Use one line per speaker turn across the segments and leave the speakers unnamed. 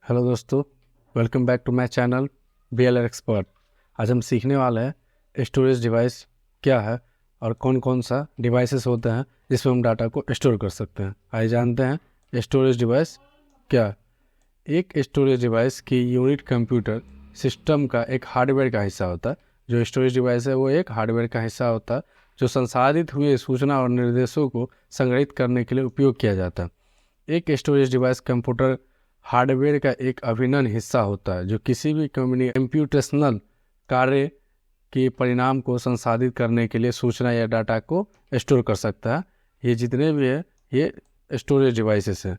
Hello दोस्तों, welcome back to my channel BLR expert. आज हम सीखने वाले हैं स्टोरेज डिवाइस क्या है और कौन कौन सा डिवाइसेस होते हैं जिसमें हम डाटा को स्टोर कर सकते हैं। आइए जानते हैं स्टोरेज डिवाइस क्या है। एक स्टोरेज डिवाइस की यूनिट कंप्यूटर सिस्टम का एक हार्डवेयर का हिस्सा होता है। जो स्टोरेज डिवाइस है वो एक हार्डवेयर का हिस्सा होता है जो संसाधित हुए सूचना और निर्देशों को संग्रहित करने के लिए उपयोग किया जाता है। एक स्टोरेज डिवाइस कंप्यूटर हार्डवेयर का एक अभिन्न हिस्सा होता है जो किसी भी कंप्यूटेशनल कार्य के परिणाम को संसाधित करने के लिए सूचना या डाटा को स्टोर कर सकता है। ये जितने भी है ये स्टोरेज डिवाइसेस है।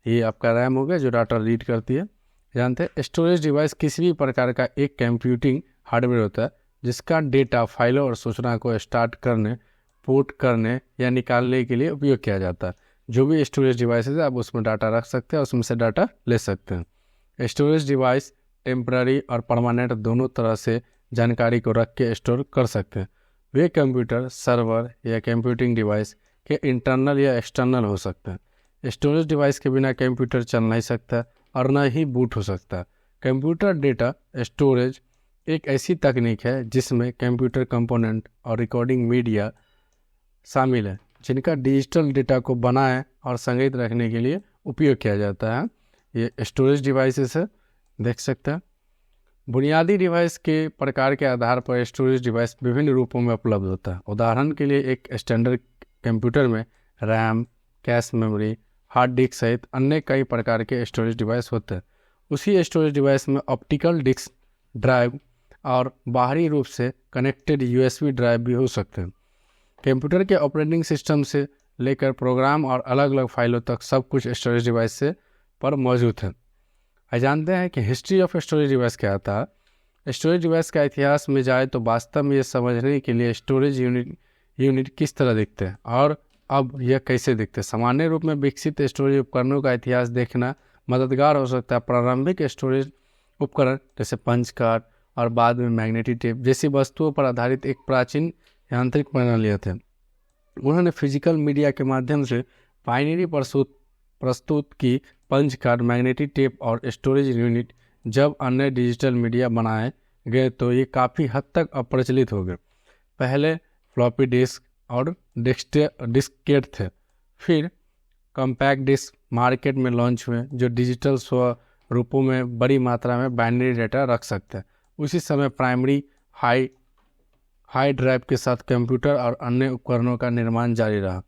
ये आपका रैम हो गया जो डाटा रीड करती है। जानते हैं स्टोरेज डिवाइस किसी भी प्रकार का एक कंप्यूटिंग हार्डवेयर होता है जिसका डेटा फाइलों और सूचना को स्टार्ट करने, पोर्ट करने या निकालने के लिए उपयोग किया जाता है। जो भी स्टोरेज डिवाइसेस है आप उसमें डाटा रख सकते हैं, उसमें से डाटा ले सकते हैं। स्टोरेज डिवाइस टेम्पररी और परमानेंट दोनों तरह से जानकारी को रख के स्टोर कर सकते हैं। वे कंप्यूटर, सर्वर या कंप्यूटिंग डिवाइस के इंटरनल या एक्सटर्नल हो सकते हैं। स्टोरेज डिवाइस के बिना कंप्यूटर चल नहीं सकता और न ही बूट हो सकता। कंप्यूटर डेटा स्टोरेज एक ऐसी तकनीक है जिसमें कंप्यूटर कंपोनेंट और रिकॉर्डिंग मीडिया शामिल है जिनका डिजिटल डेटा को बनाए और संग्रहित रखने के लिए उपयोग किया जाता है। ये स्टोरेज डिवाइसेस है, देख सकते हैं। बुनियादी डिवाइस के प्रकार के आधार पर स्टोरेज डिवाइस विभिन्न रूपों में उपलब्ध होता है। उदाहरण के लिए एक स्टैंडर्ड कंप्यूटर में RAM, cache memory, hard disk सहित अन्य कई प्रकार के स्टोरेज डिवाइस होते हैं। उसी स्टोरेज डिवाइस में ऑप्टिकल डिस्क ड्राइव और बाहरी रूप से कनेक्टेड USB ड्राइव भी हो सकते हैं। कंप्यूटर के ऑपरेटिंग सिस्टम से लेकर प्रोग्राम और अलग अलग फाइलों तक सब कुछ स्टोरेज डिवाइस से पर मौजूद है। आज जानते हैं कि हिस्ट्री ऑफ स्टोरेज डिवाइस क्या था। स्टोरेज डिवाइस का इतिहास में जाए तो वास्तव में ये समझने के लिए स्टोरेज यूनिट किस तरह दिखते हैं और अब यह कैसे दिखते हैं। सामान्य रूप में विकसित स्टोरेज उपकरणों का इतिहास देखना मददगार हो सकता है। प्रारंभिक स्टोरेज उपकरण जैसे पंच कार्ड और बाद में मैग्नेटिक टेप जैसी वस्तुओं पर आधारित एक प्राचीन यांत्रिक प्रणालियाँ थे। उन्होंने फिजिकल मीडिया के माध्यम से बाइनरी प्रस्तुत की। पंच कार्ड, मैग्नेटिक टेप और स्टोरेज यूनिट जब अन्य डिजिटल मीडिया बनाए गए तो ये काफ़ी हद तक अप्रचलित हो गए। पहले फ्लॉपी डिस्क और डिस्केट थे, फिर कॉम्पैक्ट डिस्क मार्केट में लॉन्च हुए जो डिजिटल स्वरूपों में बड़ी मात्रा में बाइनरी डेटा रख सकते हैं। उसी समय प्राइमरी हाई ड्राइव के साथ कंप्यूटर और अन्य उपकरणों का निर्माण जारी रहा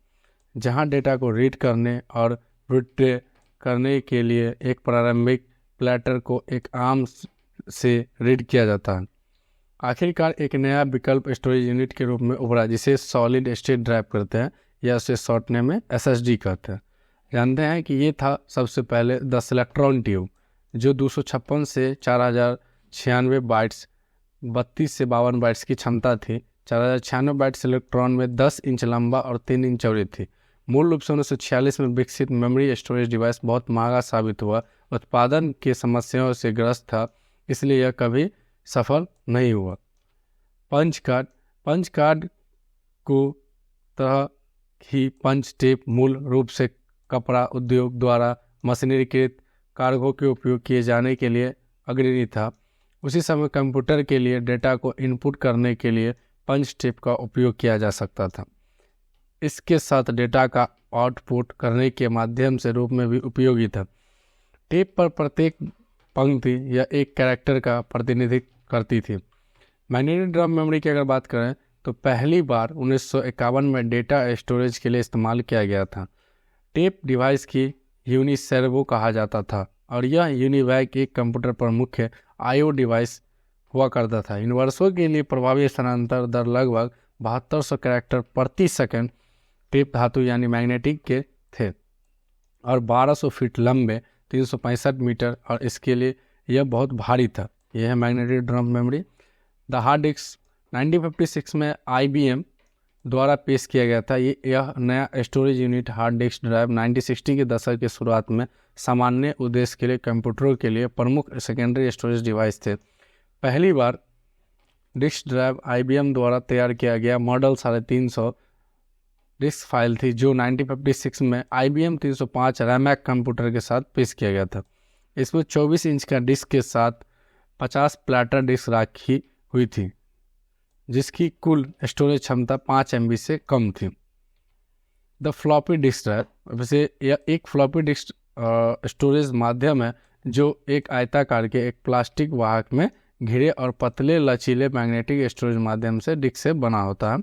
जहां डेटा को रीड करने और विड्रॉ करने के लिए एक प्रारंभिक प्लेटर को एक आर्म से रीड किया जाता है। आखिरकार एक नया विकल्प स्टोरेज यूनिट के रूप में उभरा जिसे सॉलिड स्टेट ड्राइव करते हैं या उसे शॉर्टनेम में SSD कहते हैं। जानते हैं कि ये था सबसे पहले 10 इलेक्ट्रॉन ट्यूब जो 256 से 4096 बाइट्स 32 से 52 बाइट्स की क्षमता थी। 4096 बाइट्स इलेक्ट्रॉन में 10 इंच लंबा और 3 इंच चौड़ी थी। मूल रूप से 1946 में विकसित मेमोरी स्टोरेज डिवाइस बहुत महंगा साबित हुआ, उत्पादन की समस्याओं से ग्रस्त था, इसलिए यह कभी सफल नहीं हुआ। पंच कार्ड को तरह ही पंच टेप मूल रूप से कपड़ा उद्योग द्वारा मशीनीकृत कार्गो के उपयोग किए जाने के लिए अग्रणी था। उसी समय कंप्यूटर के लिए डेटा को इनपुट करने के लिए पंच टेप का उपयोग किया जा सकता था। इसके साथ डेटा का आउटपुट करने के माध्यम से रूप में भी उपयोगी था। टेप पर प्रत्येक पंक्ति या एक कैरेक्टर का प्रतिनिधित्व करती थी। मैग्नेटिक ड्रम मेमोरी की अगर बात करें तो पहली बार 1951 में डेटा स्टोरेज के लिए इस्तेमाल किया गया था। टेप डिवाइस की यूनिसेर्वो कहा जाता था और यह यूनिवैक एक कंप्यूटर पर मुख्य IO डिवाइस हुआ करता था। यूनिवर्सों के लिए प्रभावी स्थानांतर दर लगभग 7200 कैरेक्टर प्रति सेकंड टेप धातु यानी मैग्नेटिक के थे और 1200 फीट लंबे, 365 मीटर और इसके लिए यह बहुत भारी था। यह है magnetic drum memory. The hard disk 1956 में IBM द्वारा पेश किया गया था। यह नया storage unit hard disk drive 1960 के दशक की शुरुआत में सामान्य उद्देश्य के लिए कंप्यूटरों के लिए प्रमुख सेकेंडरी स्टोरेज डिवाइस थे। पहली बार डिस्क ड्राइव IBM द्वारा तैयार किया गया मॉडल 350 डिस्क फाइल थी जो 1956 में IBM 305 रैमैक कंप्यूटर के साथ पेश किया गया था। इसमें 24 इंच का डिस्क के साथ 50 प्लैटर डिस्क रखी हुई थी, जिसकी कुल स्टोरेज क्षमता 5 MB से कम थी। द फ्लॉपी डिस्क ड्राइव, वैसे यह एक फ्लॉपी डिस्क स्टोरेज माध्यम है जो एक आयताकार के एक प्लास्टिक वाहक में घिरे और पतले लचीले मैग्नेटिक स्टोरेज माध्यम से डिस्क से बना होता है।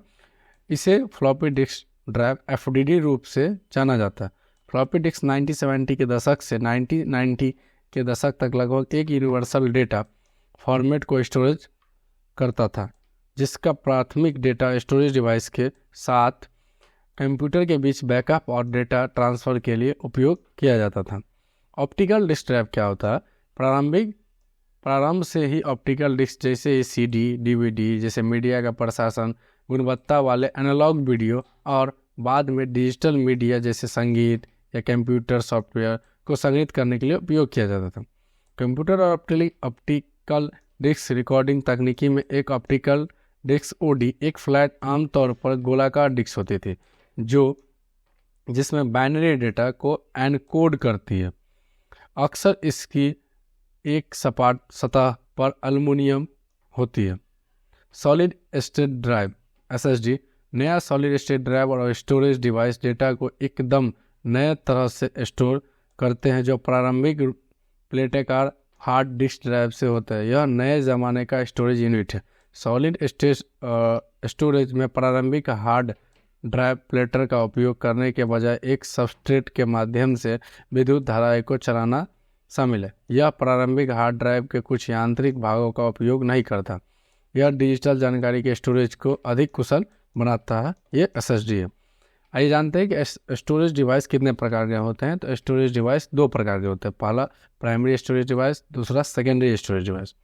इसे फ्लॉपी डिस्क ड्राइव FDD रूप से जाना जाता है। फ्लॉपी डिस्क 1970 के दशक से 1990 के दशक तक लगभग एक यूनिवर्सल डेटा फॉर्मेट को स्टोरेज करता था, जिसका प्राथमिक डेटा स्टोरेज डिवाइस के साथ कंप्यूटर के बीच बैकअप और डेटा ट्रांसफ़र के लिए उपयोग किया जाता था। ऑप्टिकल डिस्क ड्राइव क्या होता है? प्रारंभ से ही ऑप्टिकल डिस्क जैसे CD, DVD जैसे मीडिया का प्रशासन, गुणवत्ता वाले एनालॉग वीडियो और बाद में डिजिटल मीडिया जैसे संगीत या कंप्यूटर सॉफ्टवेयर को संग्रहित करने के लिए उपयोग किया जाता था। कंप्यूटर और ऑप्टिकल डिस्क रिकॉर्डिंग तकनीकी में एक ऑप्टिकल डिस्क OD एक फ्लैट आमतौर पर गोलाकार डिस्क होती थी जिसमें बाइनरी डेटा को एनकोड करती है। अक्सर इसकी एक सपाट सतह पर एल्युमिनियम होती है। सॉलिड स्टेट ड्राइव SSD नया सॉलिड स्टेट ड्राइव और स्टोरेज डिवाइस डेटा को एकदम नए तरह से स्टोर करते हैं जो प्रारंभिक प्लेटेकार हार्ड डिस्क ड्राइव से होता है। यह नए ज़माने का स्टोरेज यूनिट है। सॉलिड स्टेट स्टोरेज में प्रारंभिक हार्ड ड्राइव प्लेटर का उपयोग करने के बजाय एक सबस्ट्रेट के माध्यम से विद्युत धाराएं को चलाना शामिल है। यह प्रारंभिक हार्ड ड्राइव के कुछ यांत्रिक भागों का उपयोग नहीं करता। यह डिजिटल जानकारी के स्टोरेज को अधिक कुशल बनाता है। ये SSD है। आइए जानते हैं कि स्टोरेज डिवाइस कितने प्रकार के होते हैं। तो स्टोरेज डिवाइस 2 प्रकार के होते हैं। पहला प्राइमरी स्टोरेज डिवाइस, दूसरा secondary storage device.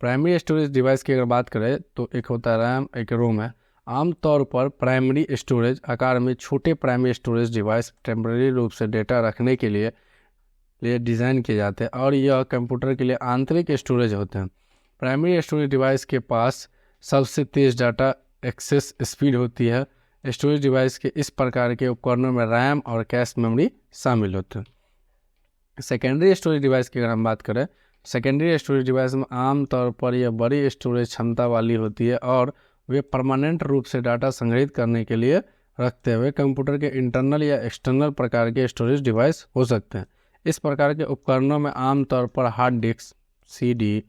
Primary storage device की अगर बात करें तो एक होता है रैम, एक रोम है। आमतौर पर प्राइमरी स्टोरेज आकार में छोटे प्राइमरी स्टोरेज डिवाइस टेम्परेरी रूप से डेटा रखने के लिए डिज़ाइन किए जाते हैं और यह कंप्यूटर के लिए आंतरिक स्टोरेज होते हैं। प्राइमरी स्टोरेज डिवाइस के पास सबसे तेज़ डाटा एक्सेस स्पीड होती है। स्टोरेज डिवाइस के इस प्रकार के उपकरणों में रैम और कैश मेमोरी शामिल होते हैं। सेकेंडरी स्टोरेज डिवाइस की अगर हम बात करें, सेकेंडरी स्टोरेज डिवाइस में आमतौर पर यह बड़ी स्टोरेज क्षमता वाली होती है और वे परमानेंट रूप से डाटा संग्रहित करने के लिए रखते हुए कंप्यूटर के इंटरनल या एक्सटर्नल प्रकार के स्टोरेज डिवाइस हो सकते हैं। इस प्रकार के उपकरणों में आमतौर पर hard disk, CD,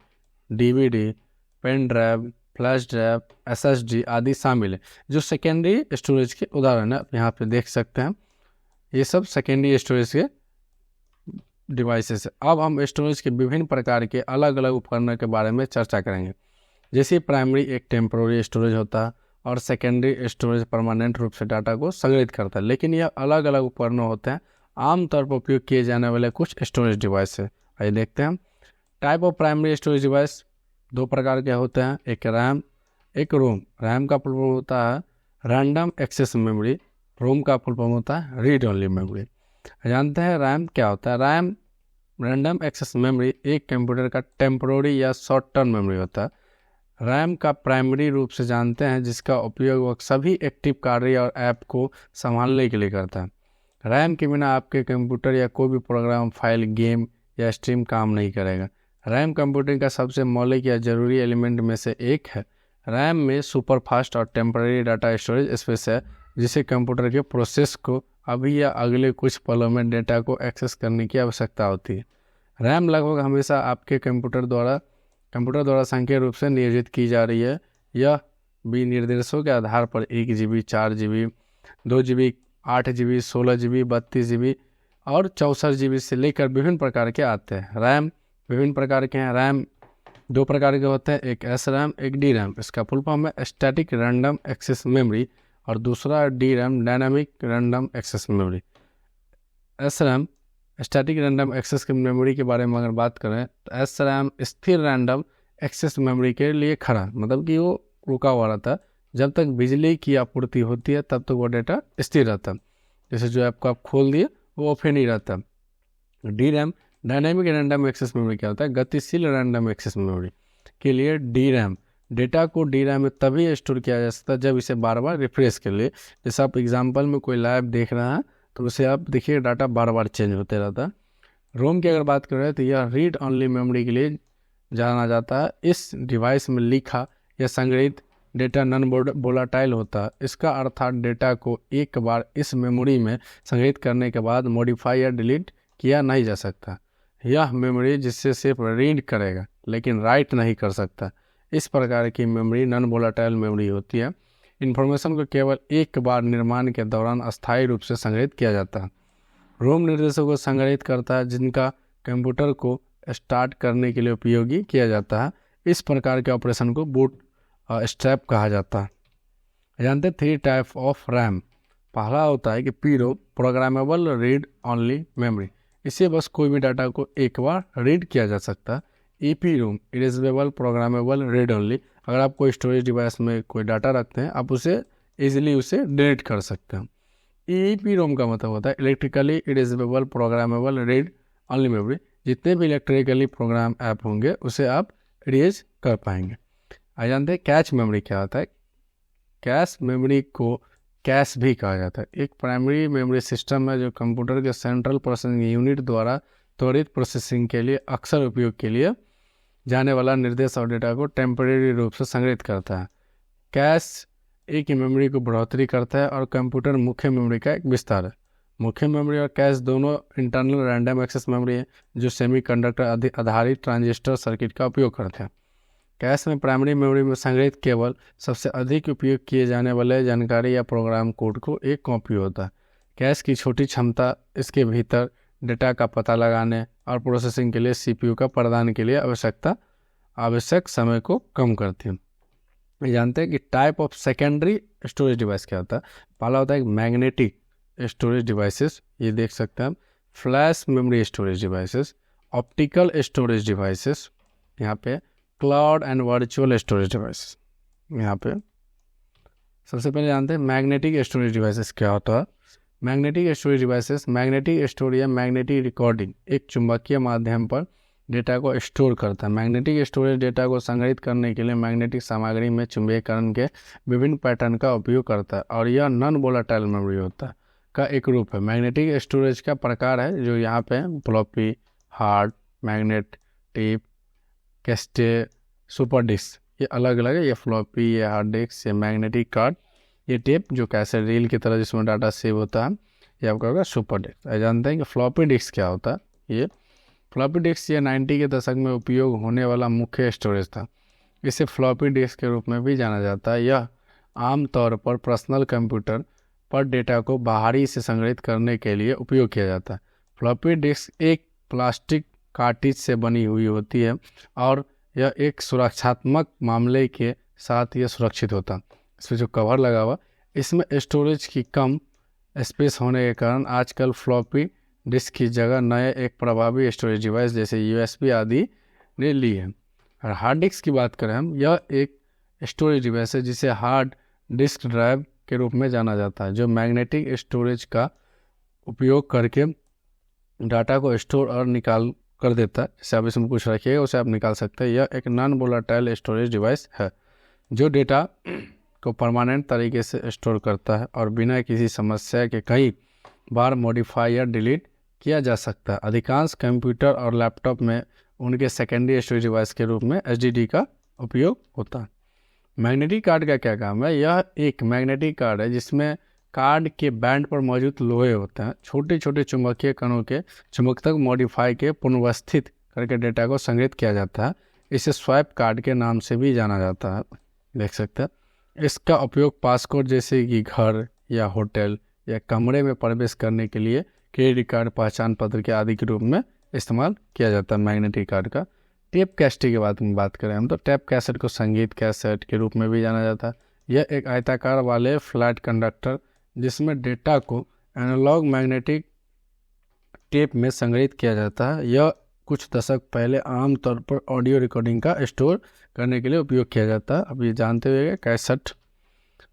DVD, pen drive, flash drive, SSD आदि शामिल है, जो सेकेंडरी स्टोरेज के उदाहरण है। आप यहाँ पे देख सकते हैं, ये सब सेकेंडरी स्टोरेज के डिवाइसेस है। अब हम स्टोरेज के विभिन्न प्रकार के अलग अलग उपकरणों के बारे में चर्चा करेंगे। जैसे प्राइमरी एक टेम्पोररी स्टोरेज होता है और सेकेंडरी स्टोरेज परमानेंट रूप से डाटा को संग्रहित करता है, लेकिन यह अलग अलग उपकरण होते हैं। आमतौर पर उपयोग किए जाने वाले कुछ स्टोरेज डिवाइस है, आइए देखते हैं। Type of primary storage device 2 प्रकार के होते हैं, एक रैम, एक रोम। रैम का फुल फॉर्म होता है रैंडम एक्सेस मेमोरी, रोम का फुल फॉर्म होता है रीड ओनली मेमोरी। जानते हैं रैम क्या होता है? रैम रैंडम एक्सेस मेमोरी एक कंप्यूटर का टेम्पोररी या शॉर्ट टर्म मेमोरी होता है। रैम का प्राइमरी रूप से जानते हैं जिसका उपयोग वह सभी एक्टिव कार्य और ऐप को संभालने के लिए करता है। रैम के बिना आपके कंप्यूटर या कोई भी प्रोग्राम, फाइल, गेम या स्ट्रीम काम नहीं करेगा। रैम कंप्यूटिंग का सबसे मौलिक या ज़रूरी एलिमेंट में से एक है। रैम में सुपर फास्ट और टेम्पररी डाटा स्टोरेज स्पेस है, जिसे कंप्यूटर के प्रोसेस को अभी या अगले कुछ पलों में डेटा को एक्सेस करने की आवश्यकता होती है। रैम लगभग हमेशा आपके कंप्यूटर द्वारा संख्या रूप से नियोजित की जा रही है। यह विनिर्देशों के आधार पर 1 GB, 4 GB, 2 GB, 8 GB, 16 GB, 32 GB और 64 GB से लेकर विभिन्न प्रकार के आते हैं। रैम विभिन्न प्रकार के हैं। रैम 2 प्रकार के होते हैं, एक SRAM, एक DRAM। इसका फुल फॉर्म है स्टैटिक रैंडम एक्सेस मेमोरी और दूसरा DRAM, dynamic random access memory. SRAM static random access memory के बारे में अगर बात करें तो SRAM स्थिर रैंडम एक्सेस मेमोरी के लिए खड़ा, मतलब कि वो रुका हुआ रहता है। जब तक बिजली की आपूर्ति होती है तब तक वो डेटा स्थिर रहता है। जैसे जो ऐप को आप खोल दिए वो ओपन ही रहता है। DRAM dynamic random access memory क्या होता है? गतिशील रैंडम एक्सेस मेमोरी के लिए DRAM डेटा को DRAM में तभी स्टोर किया जा सकता है जब इसे बार बार रिफ्रेश कर ले। जैसे आप एग्जांपल में कोई लाइव देख रहे हैं तो उसे आप देखिए डाटा बार बार चेंज होते रहता है। रोम की अगर बात करें तो यह रीड ऑनली मेमोरी के लिए जाना जाता है। इस डिवाइस में लिखा या संग्रहित डेटा नॉन वोलाटाइल होता है। इसका अर्थात डेटा को एक बार इस मेमोरी में संग्रहित करने के बाद मॉडिफाई या डिलीट किया नहीं जा सकता। यह मेमोरी जिससे सिर्फ रीड करेगा लेकिन राइट नहीं कर सकता। इस प्रकार की मेमोरी नॉन वोलाटाइल मेमोरी होती है। इन्फॉर्मेशन को केवल एक बार निर्माण के दौरान अस्थायी रूप से संग्रहित किया जाता है। रोम निर्देशों को संग्रहित करता है जिनका कंप्यूटर को स्टार्ट करने के लिए उपयोगी किया जाता है। इस प्रकार के ऑपरेशन को बूट स्ट्रैप कहा जाता है। जानते हैं 3 टाइप ऑफ रैम। पहला होता है कि पीरो, प्रोग्रामेबल रीड ऑनली मेमोरी। इससे बस कोई भी डाटा को एक बार रीड किया जा सकता है। ईपी रोम, इरेजेबल प्रोग्रामेबल रीड ऑनली। अगर आप कोई स्टोरेज डिवाइस में कोई डाटा रखते हैं आप उसे ईजिली उसे डिलीट कर सकते हैं। ईपी रोम का मतलब होता है electrically erasable programmable read only memory. जितने भी इलेक्ट्रिकली प्रोग्राम ऐप होंगे उसे आप इरेज कर पाएंगे। आ जानते हैं कैच मेमोरी क्या होता है। कैश मेमोरी को कैश भी कहा जाता है। एक प्राइमरी मेमोरी सिस्टम है जो कंप्यूटर के सेंट्रल प्रोसेसिंग यूनिट द्वारा त्वरित प्रोसेसिंग के लिए अक्सर उपयोग के लिए जाने वाला निर्देश और डेटा को टेम्परेरी रूप से संग्रहित करता है। कैश एक ही मेमोरी को बढ़ोतरी करता है और कंप्यूटर मुख्य मेमोरी का एक विस्तार है। मुख्य मेमोरी और कैश दोनों इंटरनल रैंडम एक्सेस मेमोरी है जो सेमीकंडक्टर आधारित ट्रांजिस्टर सर्किट का उपयोग करते हैं। कैश में प्राइमरी मेमोरी में संग्रहित केवल सबसे अधिक उपयोग किए जाने वाले जानकारी या प्रोग्राम कोड को एक कॉपी होता है। कैश की छोटी क्षमता इसके भीतर डेटा का पता लगाने और प्रोसेसिंग के लिए सीपीयू का प्रदान के लिए आवश्यक समय को कम करती है। जानते हैं कि type of secondary storage device क्या होता है। पहला होता है मैग्नेटिक स्टोरेज डिवाइसेस, ये देख सकते हैं हम। Flash memory storage devices, optical storage devices, यहाँ पे cloud and virtual storage device. यहाँ पे सबसे पहले जानते हैं मैग्नेटिक स्टोरेज डिवाइसेस क्या होता है। Magnetic storage devices magnetic store या मैग्नेटिक रिकॉर्डिंग एक चुंबकीय माध्यम पर डेटा को स्टोर करता है। मैग्नेटिक स्टोरेज डेटा को संग्रहित करने के लिए मैग्नेटिक सामग्री में चुंबकीयकरण के विभिन्न पैटर्न का उपयोग करता है और यह नॉन वोलाटाइल मेमोरी होता है का एक रूप है। मैग्नेटिक स्टोरेज का प्रकार है जो यहाँ पे floppy, hard, magnet, tape, cassette, super disk, ये अलग अलग है। ये फ्लॉपी, ये हार्ड डिस्क, ये मैग्नेटिक कार्ड, ये टेप जो कैसेट रील की तरह जिसमें डाटा सेव होता है, ये आपका होगा सुपर डिस्क। जानते हैं कि फ्लॉपी डिस्क क्या होता है। ये फ्लॉपी डिस्क ये 90 के दशक में उपयोग होने वाला मुख्य स्टोरेज था। इसे फ्लॉपी डिस्क के रूप में भी जाना जाता है। यह आमतौर पर पर्सनल कंप्यूटर पर डेटा को बाहरी से संग्रहित करने के लिए उपयोग किया जाता है। फ्लॉपी डिस्क एक प्लास्टिक कार्टिज से बनी हुई होती है और यह एक सुरक्षात्मक मामले के साथ यह सुरक्षित होता है। इसमें जो कवर लगा हुआ, इसमें स्टोरेज की कम स्पेस होने के कारण आजकल फ्लॉपी डिस्क की जगह नए एक प्रभावी स्टोरेज डिवाइस जैसे यूएसबी आदि ने ली है। और हार्ड डिस्क की बात करें हम, यह एक स्टोरेज डिवाइस है जिसे हार्ड डिस्क ड्राइव के रूप में जाना जाता है जो मैग्नेटिक स्टोरेज का उपयोग करके डाटा को स्टोर और निकाल कर देता है। जैसे आप इसमें कुछ रखिएगा उसे आप निकाल सकते हैं। यह एक नॉन वोलाटाइल स्टोरेज डिवाइस है जो डेटा को परमानेंट तरीके से स्टोर करता है और बिना किसी समस्या के कई बार मॉडिफाई या डिलीट किया जा सकता है। अधिकांश कंप्यूटर और लैपटॉप में उनके सेकेंडरी स्टोरेज डिवाइस के रूप में एचडीडी का उपयोग होता है। मैग्नेटिक कार्ड का क्या काम है। यह एक मैग्नेटिक कार्ड है जिसमें कार्ड के बैंड पर मौजूद लोहे होते हैं। छोटे छोटे चुंबकीय कणों के चुंबकत्व मॉडिफाई के पुनर्वस्थित करके डेटा को संग्रहित किया जाता है। इसे स्वाइप कार्ड के नाम से भी जाना जाता है, देख सकते हैं। इसका उपयोग पासकोड जैसे कि घर या होटल या कमरे में प्रवेश करने के लिए, क्रेडिट कार्ड, पहचान पत्र के आदि के रूप में इस्तेमाल किया जाता है मैग्नेटिक कार्ड का। टेप कैसेट की बात करें हम तो टेप कैसेट को संगीत कैसेट के रूप में भी जाना जाता है। यह एक आयताकार वाले फ्लैट कंडक्टर जिसमें डेटा को एनालॉग मैग्नेटिक टेप में संग्रहित किया जाता है। यह कुछ दशक पहले आमतौर पर ऑडियो रिकॉर्डिंग का स्टोर करने के लिए उपयोग किया जाता है। अब ये जानते हुए कैसेट।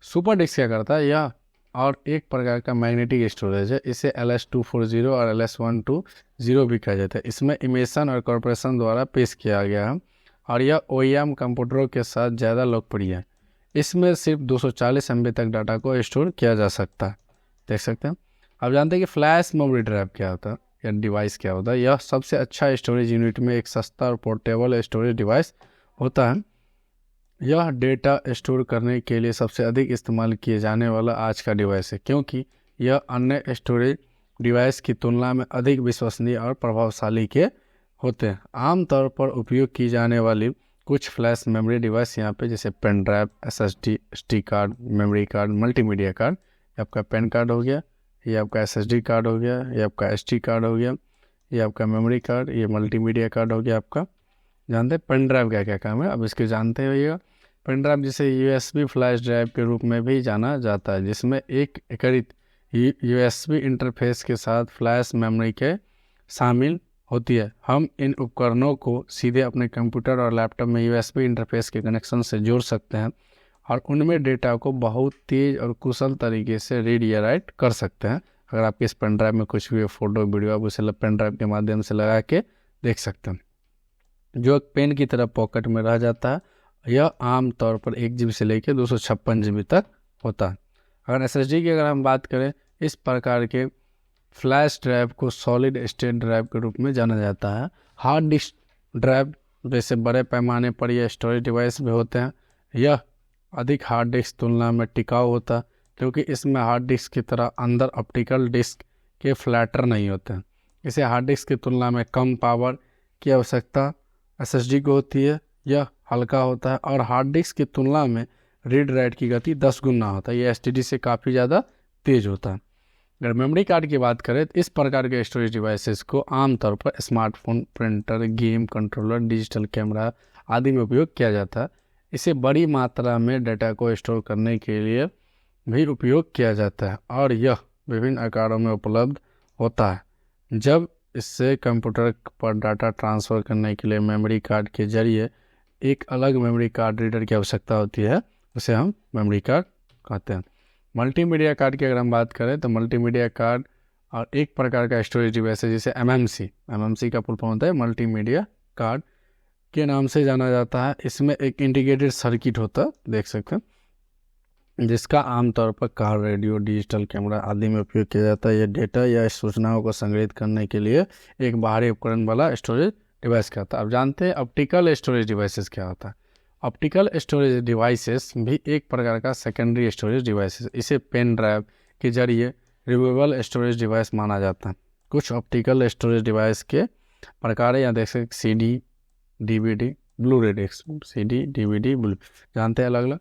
सुपर डिस्क क्या करता है। यह और एक प्रकार का मैग्नेटिक स्टोरेज है। इसे LS240 और LS120 भी कहा जाता है। इसमें इमेशन और कॉर्पोरेशन द्वारा पेश किया गया है और यह OEM कंप्यूटरों के साथ ज़्यादा लोकप्रिय है। इसमें सिर्फ 240 MB तक डाटा को स्टोर किया जा सकता है, देख सकते हैं। अब जानते हैं कि फ्लैश मेमोरी ड्राइव क्या होता है। या डिवाइस क्या होता है? यह सबसे अच्छा स्टोरेज यूनिट में एक सस्ता और पोर्टेबल स्टोरेज डिवाइस होता है। यह डेटा स्टोर करने के लिए सबसे अधिक इस्तेमाल किए जाने वाला आज का डिवाइस है, क्योंकि यह अन्य स्टोरेज डिवाइस की तुलना में अधिक विश्वसनीय और प्रभावशाली के होते हैं। आमतौर पर उपयोग की जाने वाली कुछ फ्लैश मेमोरी डिवाइस यहाँ पे, जैसे pen drive, SSD, SD card, memory card, multimedia card. ये आपका पेन कार्ड हो गया, ये आपका SSD कार्ड हो गया, ये आपका SD कार्ड हो गया, ये आपका मेमोरी कार्ड, ये मल्टीमीडिया कार्ड हो गया आपका। जानते हैं पेन ड्राइव क्या क्या काम है, अब इसके जानते होइएगा। पेन ड्राइव जिसे USB फ्लैश ड्राइव के रूप में भी जाना जाता है, जिसमें एक एकीकृत USB इंटरफेस के साथ फ्लैश मेमोरी के शामिल होती है। हम इन उपकरणों को सीधे अपने कंप्यूटर और लैपटॉप में USB इंटरफेस के कनेक्शन से जोड़ सकते हैं और उनमें डेटा को बहुत तेज़ और कुशल तरीके से रीड या राइट कर सकते हैं। अगर आपके इस पेन ड्राइव में कुछ भी फ़ोटो वीडियो, आप उसे पेन ड्राइव के माध्यम से लगा के देख सकते हैं, जो एक पेन की तरह पॉकेट में रह जाता है। यह आम तौर पर 1 GB से लेकर 256 GB तक होता है। अगर SSD की हम बात करें, इस प्रकार के फ्लैश ड्राइव को सॉलिड स्टेट ड्राइव के रूप में जाना जाता है। हार्ड डिस्क ड्राइव जैसे बड़े पैमाने पर यह स्टोरेज डिवाइस भी होते हैं। यह अधिक हार्ड डिस्क तुलना में टिकाऊ होता है, क्योंकि इसमें हार्ड डिस्क की तरह अंदर ऑप्टिकल डिस्क के फ्लैटर नहीं होते हैं। इसे हार्ड डिस्क की तुलना में कम पावर की आवश्यकता SSD को होती है। यह हल्का होता है और हार्ड डिस्क की तुलना में रीड राइट की गति 10 गुना होता है। यह SSD से काफ़ी ज़्यादा तेज़ होता है। अगर मेमोरी कार्ड की बात करें तो इस प्रकार के स्टोरेज डिवाइसेस को आमतौर पर smartphone, printer, game controller, digital camera आदि में उपयोग किया जाता है। इसे बड़ी मात्रा में डाटा को स्टोर करने के लिए भी उपयोग किया जाता है और यह विभिन्न आकारों में उपलब्ध होता है। जब इससे कंप्यूटर पर डाटा ट्रांसफ़र करने के लिए मेमोरी कार्ड के जरिए एक अलग मेमोरी कार्ड रीडर की आवश्यकता होती है, उसे हम मेमोरी कार्ड कहते हैं। मल्टीमीडिया कार्ड की अगर हम बात करें तो मल्टीमीडिया कार्ड और एक प्रकार का स्टोरेज डिवाइस है जिसे MMC का फुल फॉर्म होता है मल्टीमीडिया कार्ड के नाम से जाना जाता है। इसमें एक इंटीग्रेटेड सर्किट होता है, देख सकते हैं, जिसका आमतौर पर कार, रेडियो, डिजिटल कैमरा आदि में उपयोग किया जाता है। यह डेटा या सूचनाओं को संग्रहित करने के लिए एक बाहरी उपकरण वाला स्टोरेज डिवाइस क्या होता है। अब जानते हैं ऑप्टिकल स्टोरेज डिवाइसेस क्या होता है। ऑप्टिकल स्टोरेज डिवाइसेस भी एक प्रकार का सेकेंडरी स्टोरेज डिवाइस है। इसे पेन ड्राइव के जरिए रिमूवेबल स्टोरेज डिवाइस माना जाता है। कुछ ऑप्टिकल स्टोरेज डिवाइस के प्रकार है, यहाँ देख सकते CD, DVD, Blu ray disc. CD, DVD, Blu, जानते हैं अलग अलग।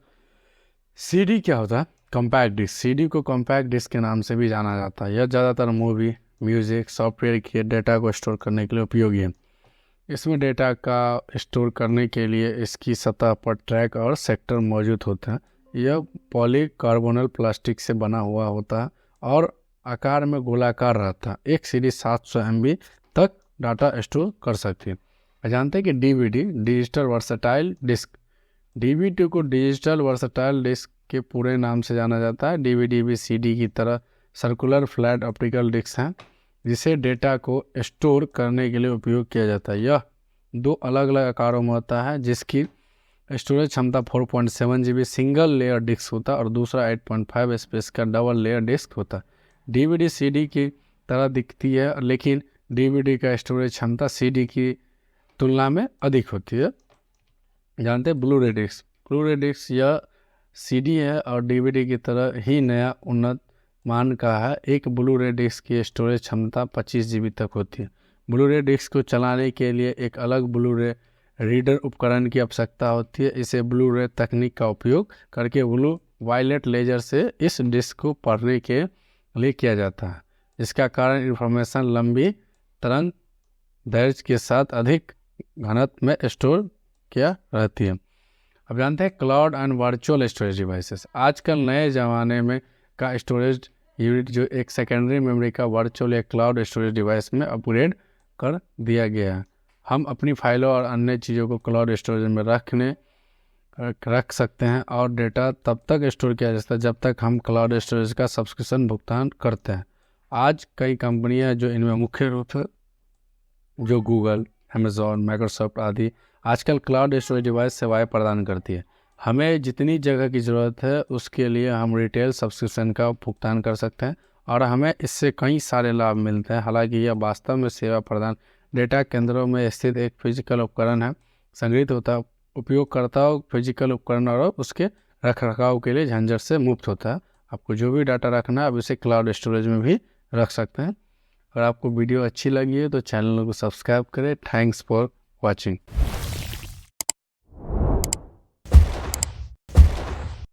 CD क्या होता है? Compact disc. CD को कॉम्पैक्ट डिस्क के नाम से भी जाना जाता है। यह ज़्यादातर मूवी, म्यूजिक, सॉफ्टवेयर के डेटा को स्टोर करने के लिए उपयोगी है। इसमें डेटा का स्टोर करने के लिए इसकी सतह पर ट्रैक और सेक्टर मौजूद होते हैं। यह पॉलीकार्बोनेट प्लास्टिक से बना हुआ होता है और आकार में गोलाकार रहता है। एक CD 700 MB तक डाटा स्टोर कर सकती है। जानते हैं कि DVD, digital versatile disc. DVD को डिजिटल वर्सटाइल डिस्क के पूरे नाम से जाना जाता है। DVD भी CD की तरह सर्कुलर फ्लैट ऑप्टिकल डिस्क हैं, जिसे डेटा को स्टोर करने के लिए उपयोग किया जाता है। यह 2 अलग अलग आकारों में होता है, जिसकी स्टोरेज क्षमता 4.7 GB सिंगल लेयर डिस्क होता है और दूसरा 8.5 स्पेस का डबल लेयर डिस्क होता है। DVD CD की तरह दिखती है, लेकिन DVD का स्टोरेज क्षमता CD की तुलना में अधिक होती है। जानते हैं ब्लू-रे डिस्क। ब्लू-रे डिस्क यह CD है और DVD की तरह ही नया उन्नत मान का है। एक ब्लू-रे डिस्क की स्टोरेज क्षमता 25 GB तक होती है। ब्लू-रे डिस्क को चलाने के लिए एक अलग ब्लू-रे रीडर उपकरण की आवश्यकता होती है। इसे ब्लू-रे तकनीक का उपयोग करके ब्लू वायलेट लेजर से इस डिस्क को पढ़ने के लिए किया जाता है, जिसका कारण इंफॉर्मेशन लंबी तरंग दैर्घ्य के साथ अधिक घनत्व में स्टोर किया रहती है। अब जानते हैं cloud and virtual storage devices. आजकल नए ज़माने में का स्टोरेज यूनिट जो एक सेकेंडरी मेमोरी का वर्चुअल या क्लाउड स्टोरेज डिवाइस में अपग्रेड कर दिया गया है। हम अपनी फाइलों और अन्य चीज़ों को क्लाउड स्टोरेज में रख सकते हैं और डेटा तब तक स्टोर किया जाता है जब तक हम क्लाउड स्टोरेज का सब्सक्रिप्शन भुगतान करते हैं। आज कई कंपनियां जो इनमें मुख्य रूप से जो गूगल, अमेज़ॉन, माइक्रोसॉफ्ट आदि आजकल क्लाउड स्टोरेज डिवाइस सेवाएं प्रदान करती है। हमें जितनी जगह की ज़रूरत है उसके लिए हम रिटेल सब्सक्रिप्शन का भुगतान कर सकते हैं और हमें इससे कई सारे लाभ मिलते हैं। हालांकि यह वास्तव में सेवा प्रदान डेटा केंद्रों में स्थित एक फिजिकल उपकरण है। संग्रहित होता उपयोगकर्ताओं फिजिकल उपकरण और उसके रखरखाव के लिए झंझट से मुक्त होता है। आपको जो भी डाटा रखना है आप इसे क्लाउड स्टोरेज में भी रख सकते हैं। अगर आपको वीडियो अच्छी लगी है तो चैनल को सब्सक्राइब करें। Thanks for watching.